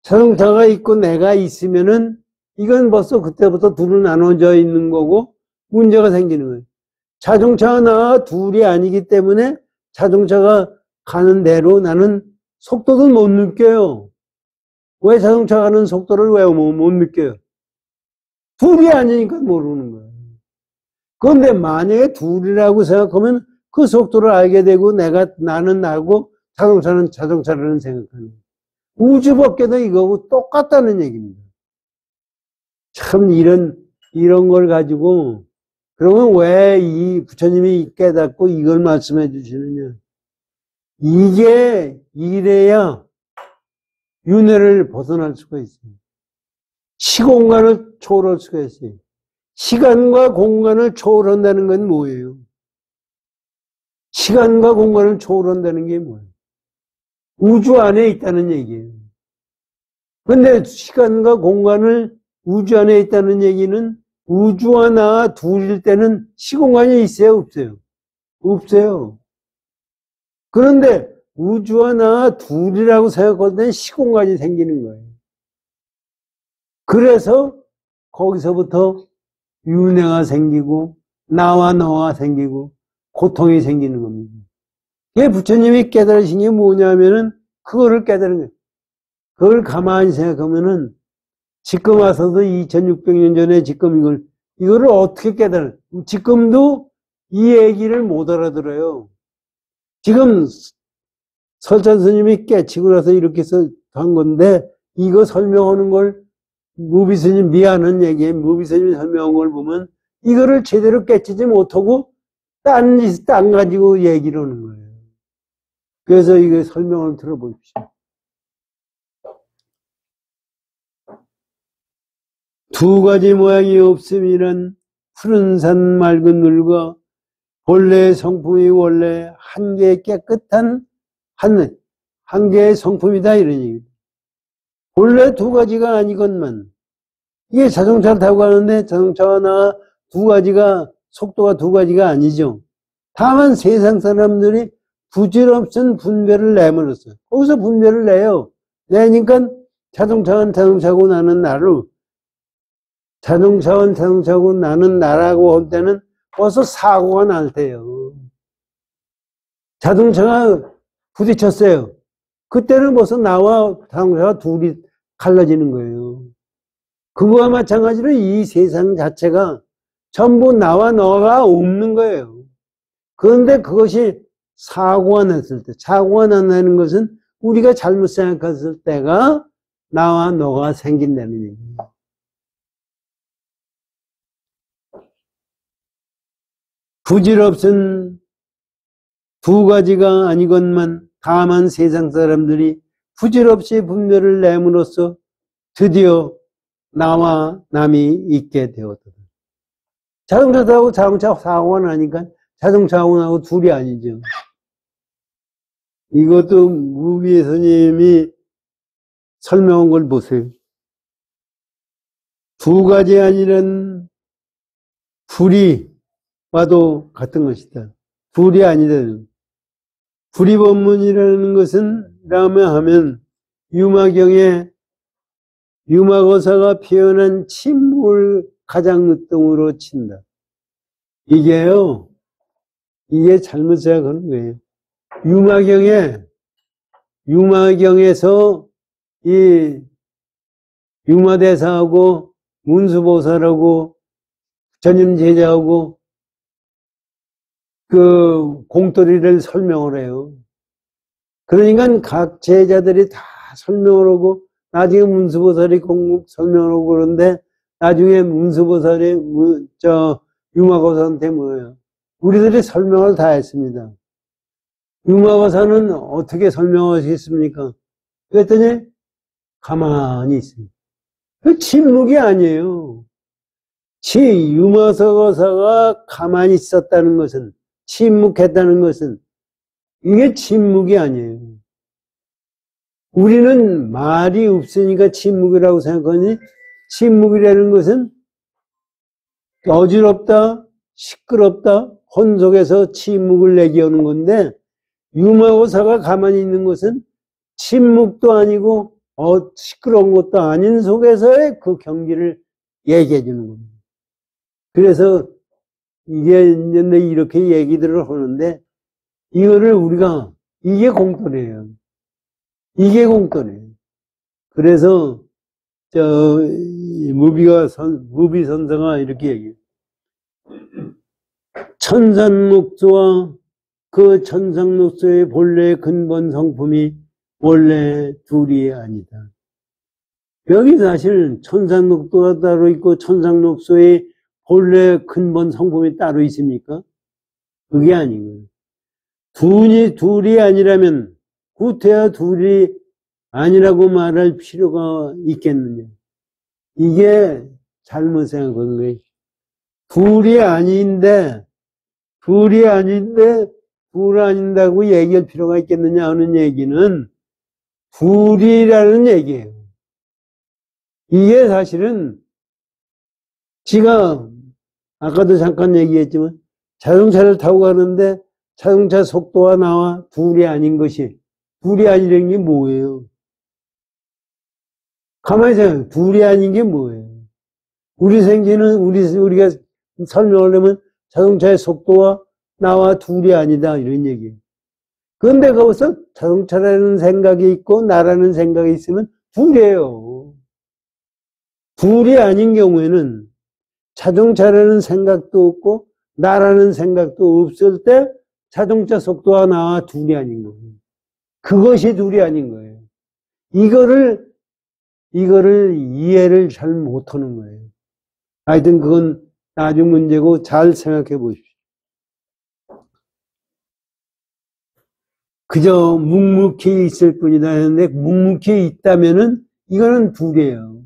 자동차가 있고 내가 있으면은 이건 벌써 그때부터 둘은 나눠져 있는 거고 문제가 생기는 거예요. 자동차와 나와 둘이 아니기 때문에 자동차가 가는 대로 나는 속도도 못 느껴요. 왜 자동차 가는 속도를 왜 못 느껴요? 둘이 아니니까 모르는 거예요. 그런데 만약에 둘이라고 생각하면 그 속도를 알게 되고 나는 나고 자동차는 자동차라는 생각하는 거예요. 우주 법계도 이거하고 똑같다는 얘기입니다. 참 이런 걸 가지고 그러면 왜 이 부처님이 깨닫고 이걸 말씀해 주시느냐. 이래야 윤회를 벗어날 수가 있어요. 시공간을 초월할 수가 있어요. 시간과 공간을 초월한다는 건 뭐예요? 시간과 공간을 초월한다는 게 뭐예요? 우주 안에 있다는 얘기예요. 근데 시간과 공간을 우주 안에 있다는 얘기는 우주와 나 둘일 때는 시공간이 있어요? 없어요? 없어요. 그런데 우주와 나 둘이라고 생각할 때는 시공간이 생기는 거예요. 그래서 거기서부터 윤회가 생기고 나와 너가 생기고 고통이 생기는 겁니다. 이게 부처님이 깨달으신 게 뭐냐면은 그거를 깨달은 거예요. 그걸 가만히 생각하면은 지금 와서도 2600년 전에 지금 이거를 어떻게 깨달아? 지금도 이 얘기를 못 알아들어요. 지금 설찬 스님이 깨치고 나서 이렇게 한 건데 이거 설명하는 걸 무비 스님 미안한 얘기에 무비 스님이 설명한 걸 보면 이거를 제대로 깨치지 못하고 딴 가지고 얘기를 하는 거예요. 그래서 이거 설명을 들어보십시오. 두 가지 모양이 없음이란 푸른 산 맑은 물과 본래의 성품이 원래 한 개의 깨끗한 한 개의 성품이다 이런 얘기입니다. 본래 두 가지가 아니건만 이게 자동차를 타고 가는데 자동차와 나 두 가지가 속도가 두 가지가 아니죠. 다만 세상 사람들이 부질없은 분별을 내므로써 거기서 분별을 내요. 내니까 자동차는 자동차고 나는 나로 자동차는 자동차고 나는 나라고 할 때는 벌써 사고가 날 때요. 자동차가 부딪혔어요. 그때는 벌써 나와 자동차가 둘이 갈라지는 거예요. 그거와 마찬가지로 이 세상 자체가 전부 나와 너가 없는 거예요. 그런데 그것이 사고가 났을 때, 사고가 난다는 것은 우리가 잘못 생각했을 때가 나와 너가 생긴다는 얘기예요. 부질없은 두 가지가 아니건만 다만 세상 사람들이 부질없이 분별을 내므로써 드디어 나와 남이 있게 되었다. 자동차 타고 자동차 사고가 나니까 자동차하고 나하고 둘이 아니죠. 이것도 무비 스님이 설명한 걸 보세요. 두 가지 아니란 불이 와도 같은 것이다. 불이 아니다. 불이법문이라는 것은 라며 하면 유마경에 유마거사가 표현한 침묵을 가장 으뜸으로 친다. 이게요, 이게 잘못 생각하는 거예요. 유마경에서 이 유마대사하고 문수보살하고 전임제자하고 그 공돌이를 설명을 해요. 그러니까 각 제자들이 다 설명을 하고 나중에 문수보살이 설명을 하고 그러는데 나중에 문수보살이 유마거사한테 뭐예요? 우리들이 설명을 다 했습니다. 유마거사는 어떻게 설명하시겠습니까? 그랬더니 가만히 있습니다. 그 침묵이 아니에요. 유마거사가 가만히 있었다는 것은 침묵했다는 것은 이게 침묵이 아니에요. 우리는 말이 없으니까 침묵이라고 생각하니 침묵이라는 것은 어지럽다, 시끄럽다, 혼속에서 침묵을 내기하는 건데 유마거사가 가만히 있는 것은 침묵도 아니고 시끄러운 것도 아닌 속에서의 그 경기를 얘기해 주는 겁니다. 그래서 이게 이렇게 얘기들을 하는데 이거를 우리가 이게 공돌이에요. 이게 공돌이에요. 그래서 무비 선생가 이렇게 얘기해요. 천상녹소와 그 천상녹소의 본래 근본 성품이 원래 둘이 아니다. 여기 사실 천상녹소가 따로 있고 천상녹소의 본래 근본 성품이 따로 있습니까? 그게 아니고요. 둘이 아니라면 구태여 둘이 아니라고 말할 필요가 있겠느냐. 이게 잘못 생각하는 거예요. 둘이 아닌데 둘 아닌다고 얘기할 필요가 있겠느냐 하는 얘기는 둘이라는 얘기예요. 이게 사실은 지가 아까도 잠깐 얘기했지만 자동차를 타고 가는데 자동차 속도가 나와 둘이 아닌 것이 둘이 아니라는 게 뭐예요? 가만히 생각해요. 둘이 아닌 게 뭐예요? 우리 생기는 우리가 설명을 하면 자동차의 속도와 나와 둘이 아니다 이런 얘기예요. 그런데 거기서 자동차라는 생각이 있고 나라는 생각이 있으면 둘이에요. 둘이 아닌 경우에는 자동차라는 생각도 없고 나라는 생각도 없을 때 자동차 속도와 나와 둘이 아닌 거예요. 그것이 둘이 아닌 거예요. 이거를 이해를 잘 못하는 거예요. 하여튼 그건 나중 문제고 잘 생각해 보십시오. 그저 묵묵히 있을 뿐이다 했는데 묵묵히 있다면은 이거는 둘이에요.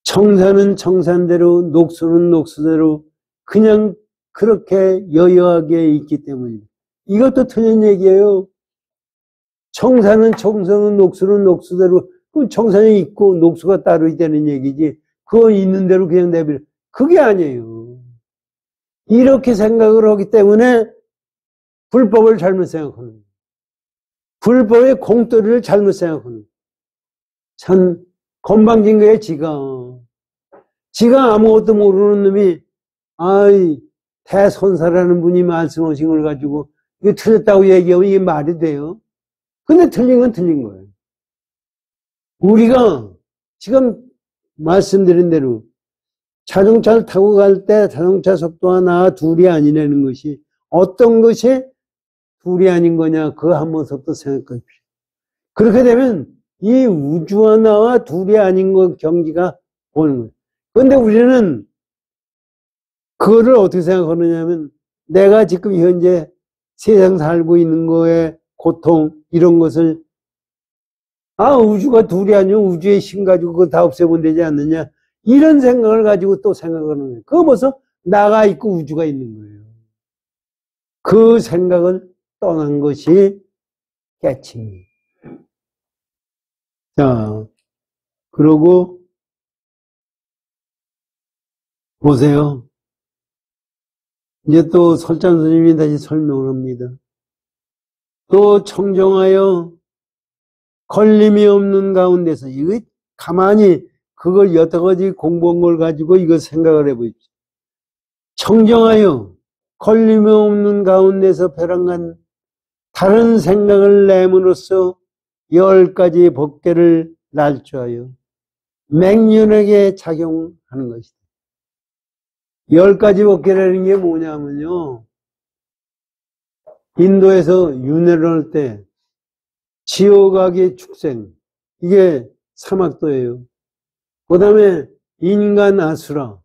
청산은 청산대로 녹수는 녹수대로 그냥 그렇게 여여하게 있기 때문입니다. 이것도 틀린 얘기예요. 청산은 청산은 녹수는 녹수대로 그럼 청산이 있고 녹수가 따로 있다는 얘기지 그거 있는 대로 그냥 내버려 그게 아니에요. 이렇게 생각을 하기 때문에 불법을 잘못 생각하는 거예요. 불법의 공도리를 잘못 생각하는 거예요. 참 건방진 거예요. 지가 아무것도 모르는 놈이 대선사라는 분이 말씀하신 걸 가지고 이게 틀렸다고 얘기하면 이게 말이 돼요? 근데 틀린 건 틀린 거예요. 우리가 지금 말씀드린 대로 자동차를 타고 갈 때 자동차 속도와 나 둘이 아니라는 것이 어떤 것이 둘이 아닌 거냐 그거 한 번부터 생각해 봅시다. 그렇게 되면 이 우주와 나와 둘이 아닌 것 경지가 오는 거예요. 그런데 우리는 그거를 어떻게 생각하느냐 하면 내가 지금 현재 세상 살고 있는 거에 고통 이런 것을 우주가 둘이 아니면 우주의 신 가지고 그거 다 없애면 되지 않느냐 이런 생각을 가지고 또 생각하는 거예요. 그거 벌써 나가 있고 우주가 있는 거예요. 그 생각을 떠난 것이 깨침이에요. 자, 그러고 보세요. 이제 또 설찬 스님이 다시 설명을 합니다. 또 청정하여 걸림이 없는 가운데서 이거 가만히 그걸 여태까지 공부한 걸 가지고 이거 생각을 해보십시오. 청정하여 걸림이 없는 가운데서 벼랑간 다른 생각을 내므로써 10가지 법계를 날조하여 맹렬하게 작용하는 것이다. 10가지 법계라는 게 뭐냐면요. 인도에서 윤회를 할 때 지옥악의 축생 이게 사막도예요. 그 다음에 인간 아수라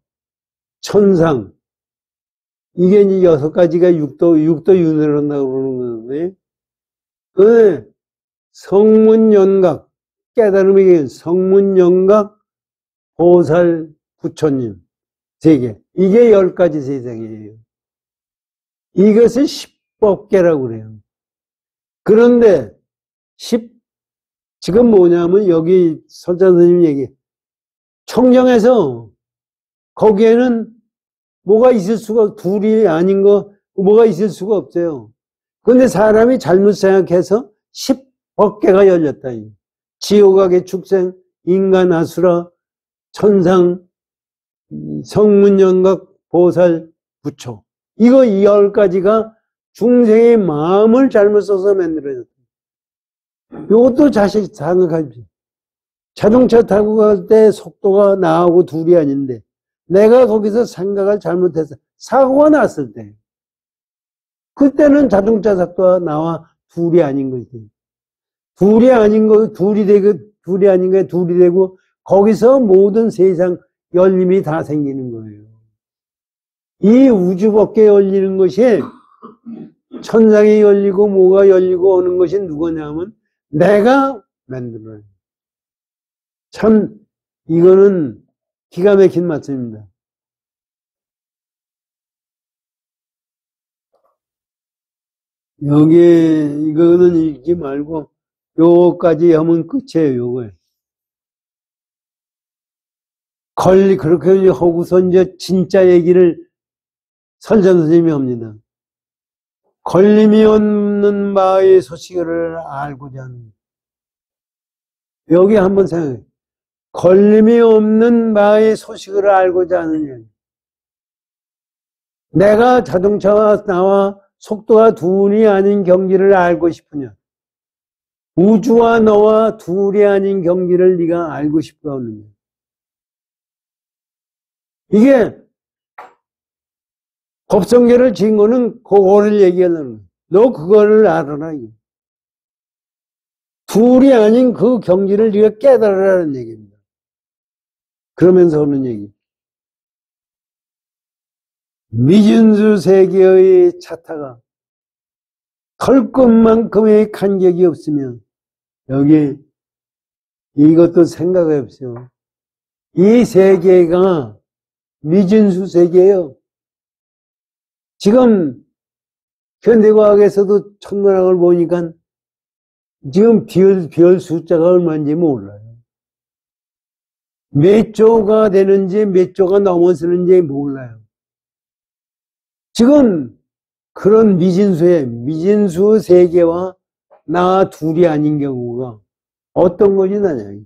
천상 이게 이제 6가지가 육도 윤회를 한다고 그러는 건데 그 성문연각 깨달음이 성문연각 보살 부처님 3개 이게 10가지 세상이에요. 이것을 10법계라고 그래요. 그런데 지금 뭐냐면 여기 설찬 스님 얘기 청정에서 거기에는 뭐가 있을 수가 둘이 아닌 거 뭐가 있을 수가 없어요. 그런데 사람이 잘못 생각해서 10법계가 열렸다. 지옥악의 축생, 인간 아수라, 천상, 성문연각, 보살, 부처 이거 10가지가 중생의 마음을 잘못 써서 만들어졌다. 이것도 자식 생각하십시오. 자동차 타고 갈 때 속도가 나하고 둘이 아닌데 내가 거기서 생각을 잘못해서 사고가 났을 때, 그때는 자동차 사고가 나와 둘이 아닌 거지. 둘이 아닌 거, 둘이 아닌 거에 둘이 되고, 거기서 모든 세상 열림이 다 생기는 거예요. 이 우주 밖에 열리는 것이, 천상이 열리고 뭐가 열리고 오는 것이 누구냐면 내가 만들어요. 참 이거는 기가 막힌 말씀입니다. 여기에 이거는 읽지 말고 요까지 하면 끝이에요. 요거에 그렇게 하고서 이제 진짜 얘기를 설전 선생님이 합니다. 걸림이 없는 바의 소식을 알고자 하는. 여기 한번 생각해. 걸림이 없는 바의 소식을 알고자 하는 얘기. 내가 자동차와 나와 속도가 둘이 아닌 경지를 알고 싶으냐? 우주와 너와 둘이 아닌 경지를 네가 알고 싶어 하느냐? 이게 법성계를 지은 거는 그거를 얘기하는 거야. 너 그거를 알아라. 둘이 아닌 그 경지를 네가 깨달으라는 얘기입니다. 그러면서 하는 얘기. 미진수 세계의 차타가 털끝만큼의 간격이 없으면 여기 이것도 생각해 보세요. 이 세계가 미진수 세계예요. 지금 현대과학에서도 천문학을 보니까 지금 별 숫자가 얼마인지 몰라요. 몇 조가 되는지 몇 조가 넘어서는지 몰라요. 지금 그런 미진수 세계와 나 둘이 아닌 경우가 어떤 것이 나냐.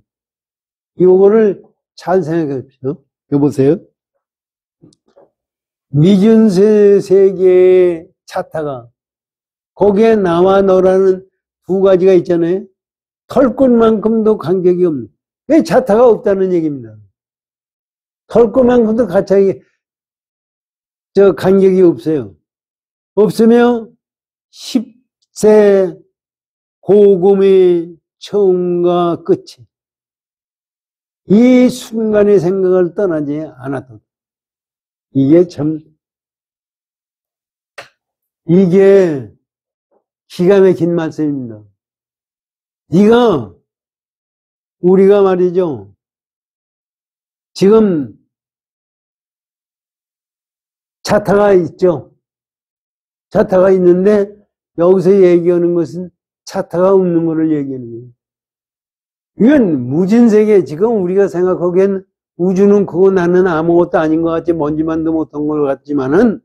이거를 잘 생각해 보세요. 여보세요? 미진수 세계의 차타가 거기에 나와 너라는 두 가지가 있잖아요. 털끝만큼도 간격이 없는. 왜 차타가 없다는 얘기입니다. 털끝만큼도 간격이 없어요. 없으며 10세 고금의 처음과 끝이 이 순간의 생각을 떠나지 않았다. 이게 기가 막힌 말씀입니다. 우리가 말이죠. 지금 차타가 있죠. 차타가 있는데 여기서 얘기하는 것은 차타가 없는 것을 얘기하는 거예요. 이건 무진세계. 지금 우리가 생각하기엔 우주는 그거 나는 아무것도 아닌 것 같지, 먼지만도 못한 것 같지만은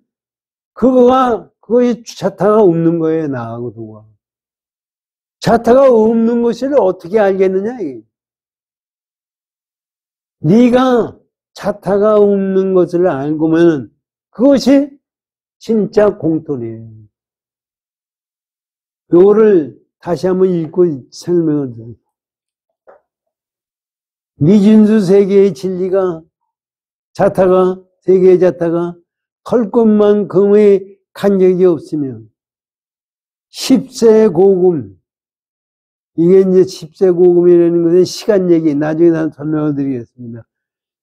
그거의 차타가 없는 거예요. 나하고 누가. 차타가 없는 것을 어떻게 알겠느냐 이게. 네가 차타가 없는 것을 알고면 그것이 진짜 공통이에요. 요거를 다시 한번 읽고 설명을 드려요. 미진수 세계의 진리가 세계의 차타가 털끝만큼의 간격이 없으면 10세 고금, 이게 이제 10세 고금이라는 것은 시간 얘기, 나중에 다 설명을 드리겠습니다.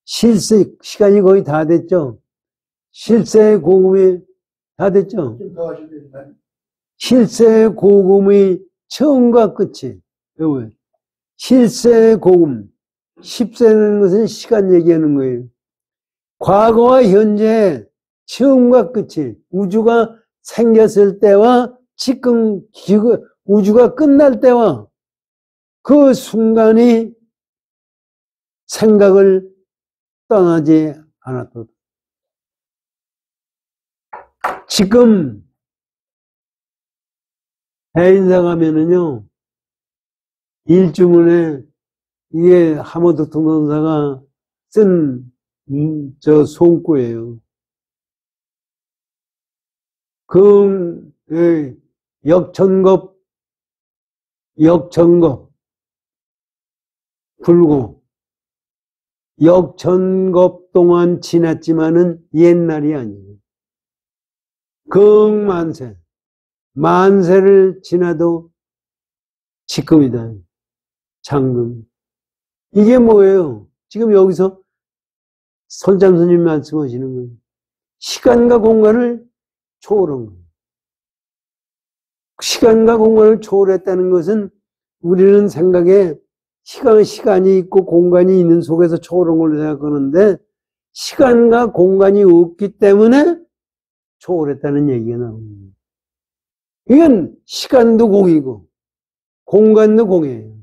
시간이 거의 다 됐죠? 실세 고금이 다 됐죠? 실세 고금의 처음과 끝이, 요거예요. 실세 고금, 10세라는 것은 시간 얘기하는 거예요. 과거와 현재 처음과 끝이, 우주가 생겼을 때와 지금 우주가 끝날 때와 그 순간이 생각을 떠나지 않았다. 지금 해인사 가면은요, 일주문에 이게 하모드 통선사가 쓴 송구예요. 역천겁, 불고, 역천겁 동안 지났지만은 옛날이 아니에요. 극만세. 만세를 지나도 지금이다. 장금. 이게 뭐예요? 지금 여기서 설잠스님 말씀하시는 거예요. 시간과 공간을 초월한 거예요. 시간과 공간을 초월했다는 것은 우리는 생각에 시간이 있고 공간이 있는 속에서 초월한 걸로 생각하는데 시간과 공간이 없기 때문에 초월했다는 얘기가 나옵니다. 이건 시간도 공이고 공간도 공이에요.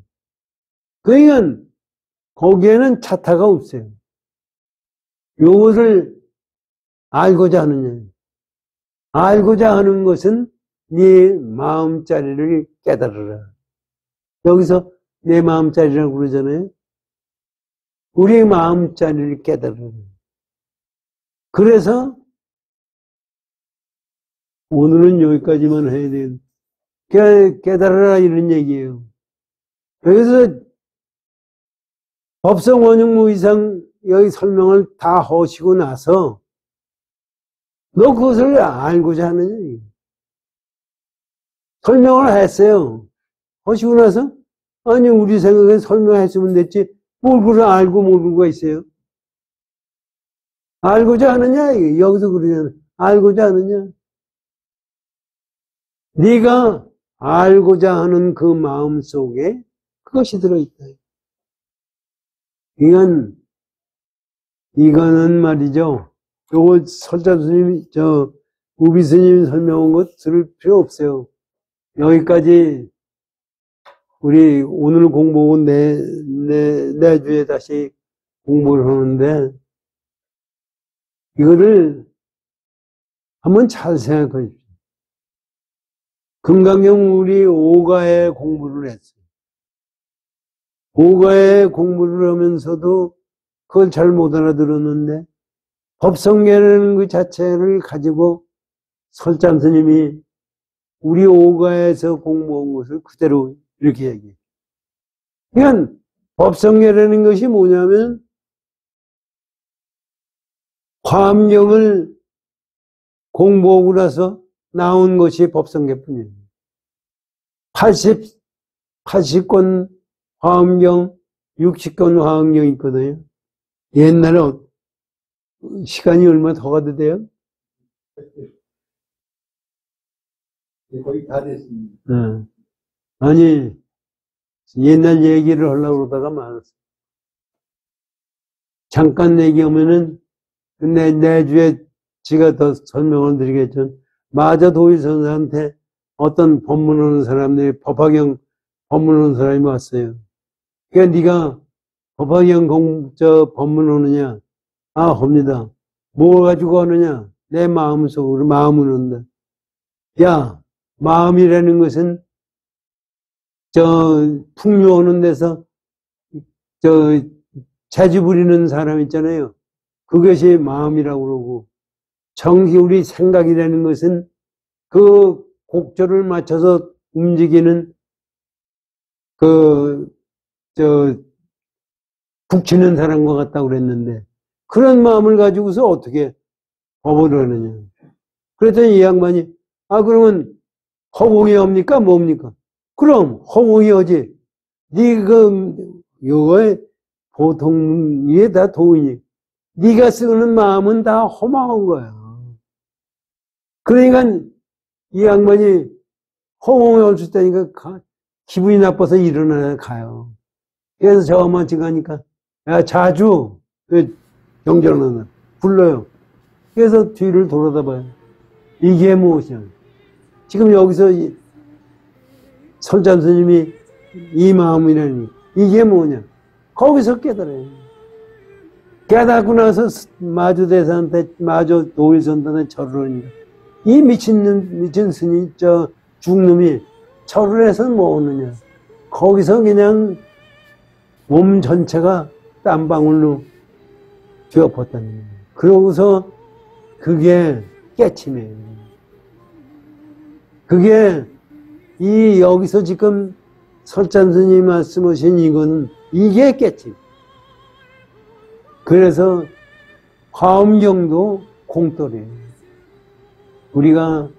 그러니까 거기에는 차타가 없어요. 이것을 알고자 하느냐. 알고자 하는 것은 네 마음자리를 깨달으라. 여기서 내 마음자리라고 그러잖아요. 우리 마음자리를 깨달으라. 그래서 오늘은 여기까지만 해야 돼요. 깨달으라 이런 얘기예요. 여기서 법성 원흉무 이상 여기 설명을 다 하시고 나서 너 그것을 알고자 하느냐. 설명을 했어요. 하시고 나서 아니 우리 생각에 설명했으면 됐지 뭘 그걸 알고 모르고가 있어요. 알고자 하느냐. 여기서 그러잖아. 알고자 하느냐. 네가 알고자 하는 그 마음 속에 그것이 들어있다. 이거는 말이죠. 요거 설자 스님이, 우비 스님이 설명한 거 들을 필요 없어요. 여기까지 우리 오늘 공부하고 내주에 다시 공부를 하는데 이거를 한번 잘 생각해 주십시오. 금강경 우리 오가에 공부를 했어요. 오가에 공부를 하면서도 그걸 잘 못 알아들었는데 법성계라는 그 자체를 가지고 설잠 스님이 우리 오가에서 공부한 것을 그대로 이렇게 얘기해요. 그러니까 법성계라는 것이 뭐냐면 화엄경을 공부하고 나서 나온 것이 법성계뿐이에요. 80권 화엄경, 60권 화엄경이 있거든요. 옛날에 시간이 얼마 더 가도 돼요? 거의 다 됐습니다. 네. 아니, 옛날 얘기를 하려고 그러다가 말았어요. 잠깐 얘기하면은, 내주에 제가 더 설명을 드리겠죠. 마저 도일 선생한테 어떤 법문하는 사람들이 법화경 법문하는 사람이 왔어요. 그러니까 네가 법화경 법문하느냐? 아, 합니다. 뭘 가지고 하느냐? 내 마음속으로 마음을 한다. 야, 마음이라는 것은 풍류하는 데서 재주 부리는 사람 있잖아요. 그것이 마음이라고 그러고 우리 생각이라는 것은 그 곡조를 맞춰서 움직이는 북치는 사람과 같다고 그랬는데 그런 마음을 가지고서 어떻게 법을 하느냐. 그랬더니 이 양반이 그러면 허공이 합니까? 뭡니까? 그럼 허공이 하지. 요거에 보통 이게 다 도인이. 네가 쓰는 마음은 다 허망한 거야. 그러니까 이 양반이 허공에 올수 있다니까 기분이 나빠서 일어나야 가요. 그래서 저만 지가니까 야 자주 영전하는 불러요. 그래서 뒤를 돌아다 봐요. 이게 무엇이냐. 지금 여기서 설잠 스님이 이 마음이라니 이게 뭐냐. 거기서 깨달아요. 깨닫고 나서 마주대사한테 마주 도일선단에 절을 하니까 이 미친 스님 죽놈이 절을 해서 뭐 하느냐. 거기서 그냥 몸 전체가 땀방울로 뒤엎었다는 거예요. 그러고서 그게 깨침이에요. 그게 여기서 지금 설잠 스님이 말씀하신 이거는 이게 깨침. 그래서 화엄경도 공떨이에요. 우리가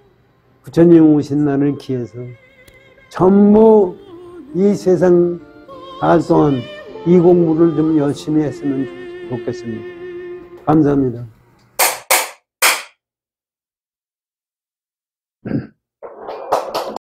부처님 오신 날을 기해서 전부 이 세상 달 동안 이 공부를 좀 열심히 했으면 좋겠습니다. 감사합니다.